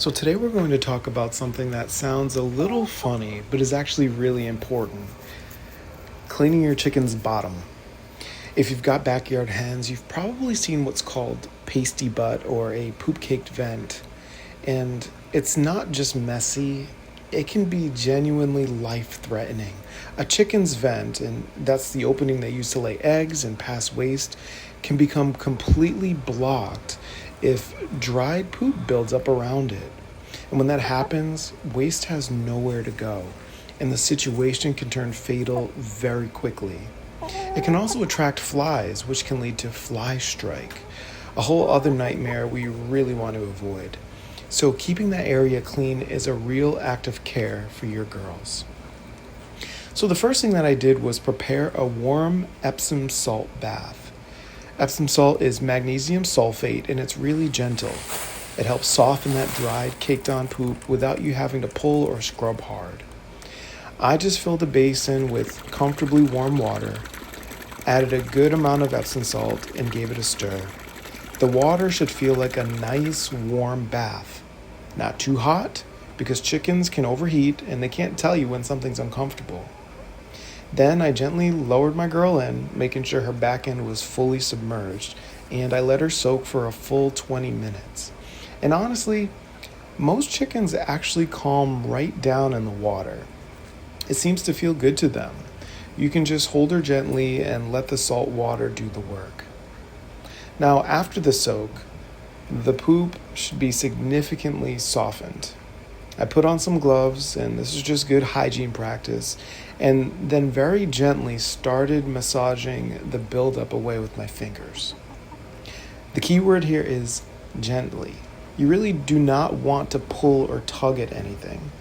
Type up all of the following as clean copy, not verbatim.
So, today we're going to talk about something that sounds a little funny, but is actually really important: cleaning your chicken's bottom. If you've got backyard hens, you've probably seen what's called pasty butt or a poop caked vent. And it's not just messy, it can be genuinely life threatening. A chicken's vent, and that's the opening they use to lay eggs and pass waste, can become completely blocked if dried poop builds up around it. And when that happens, waste has nowhere to go, and the situation can turn fatal very quickly. It can also attract flies, which can lead to fly strike, a whole other nightmare we really want to avoid. So, keeping that area clean is a real act of care for your girls. So, the first thing that I did was prepare a warm Epsom salt bath. Epsom salt is magnesium sulfate and it's really gentle. It helps soften that dried, caked on poop without you having to pull or scrub hard. I just filled a basin with comfortably warm water, added a good amount of Epsom salt, and gave it a stir. The water should feel like a nice warm bath. Not too hot, because chickens can overheat and they can't tell you when something's uncomfortable. Then I gently lowered my girl in, making sure her back end was fully submerged, and I let her soak for a full 20 minutes. And honestly, most chickens actually calm right down in the water. It seems to feel good to them. You can just hold her gently and let the salt water do the work. Now, after the soak, the poop should be significantly softened. I put on some gloves, and this is just good hygiene practice, and then very gently started massaging the buildup away with my fingers. The key word here is gently. You really do not want to pull or tug at anything.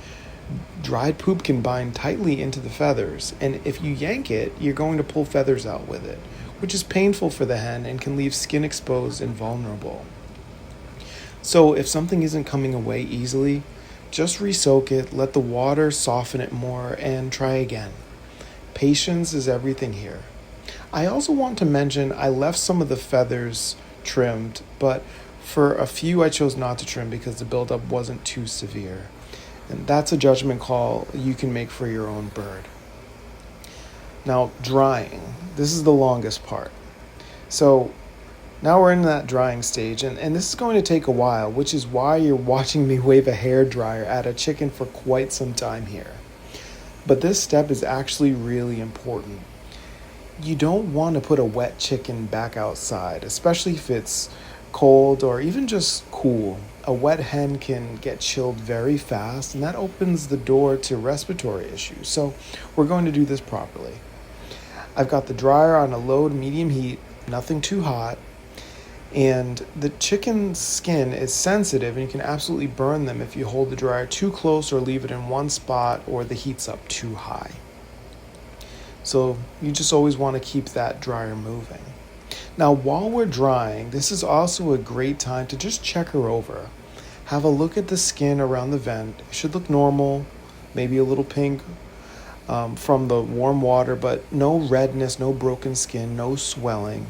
Dried poop can bind tightly into the feathers, and if you yank it, you're going to pull feathers out with it, which is painful for the hen and can leave skin exposed and vulnerable. So if something isn't coming away easily, just re-soak it, let the water soften it more, and try again. Patience is everything here. I also want to mention I left some of the feathers trimmed, but for a few I chose not to trim because the buildup wasn't too severe. And that's a judgment call you can make for your own bird. Now, drying. This is the longest part. So now we're in that drying stage, and this is going to take a while, which is why you're watching me wave a hair dryer at a chicken for quite some time here. But this step is actually really important. You don't want to put a wet chicken back outside, especially if it's cold or even just cool. A wet hen can get chilled very fast, and that opens the door to respiratory issues. So we're going to do this properly. I've got the dryer on a low to medium heat, nothing too hot, and the chicken's skin is sensitive and you can absolutely burn them if you hold the dryer too close or leave it in one spot or the heat's up too high. So you just always want to keep that dryer moving. Now, while we're drying, this is also a great time to just check her over. Have a look at the skin around the vent. It should look normal, maybe a little pink from the warm water, but no redness, no broken skin, no swelling.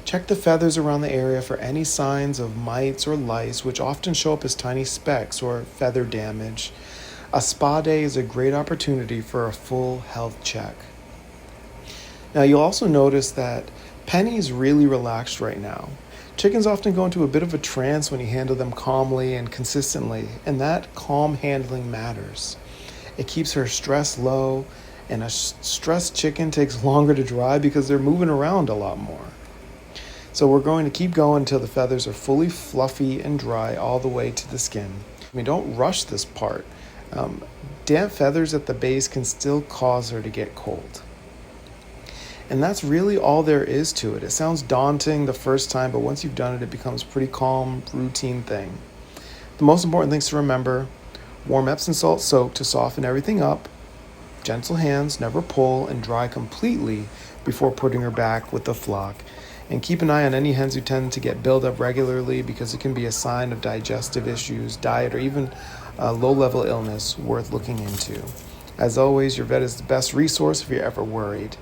Check the feathers around the area for any signs of mites or lice, which often show up as tiny specks or feather damage. A spa day is a great opportunity for a full health check. Now, you'll also notice that Penny is really relaxed right now. Chickens often go into a bit of a trance when you handle them calmly and consistently, and that calm handling matters. It keeps her stress low, and a stressed chicken takes longer to dry because they're moving around a lot more. So we're going to keep going until the feathers are fully fluffy and dry all the way to the skin. Don't rush this part. Damp feathers at the base can still cause her to get cold. And that's really all there is to it. It sounds daunting the first time, but once you've done it, it becomes a pretty calm, routine thing. The most important things to remember: warm Epsom salt soak to soften everything up, gentle hands, never pull, and dry completely before putting her back with the flock. And keep an eye on any hens who tend to get buildup regularly because it can be a sign of digestive issues, diet, or even low-level illness worth looking into. As always, your vet is the best resource if you're ever worried.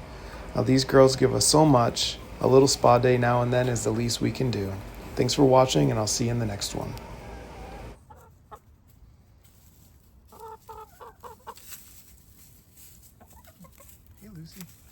These girls give us so much. A little spa day now and then is the least we can do. Thanks for watching, and I'll see you in the next one. Lucy?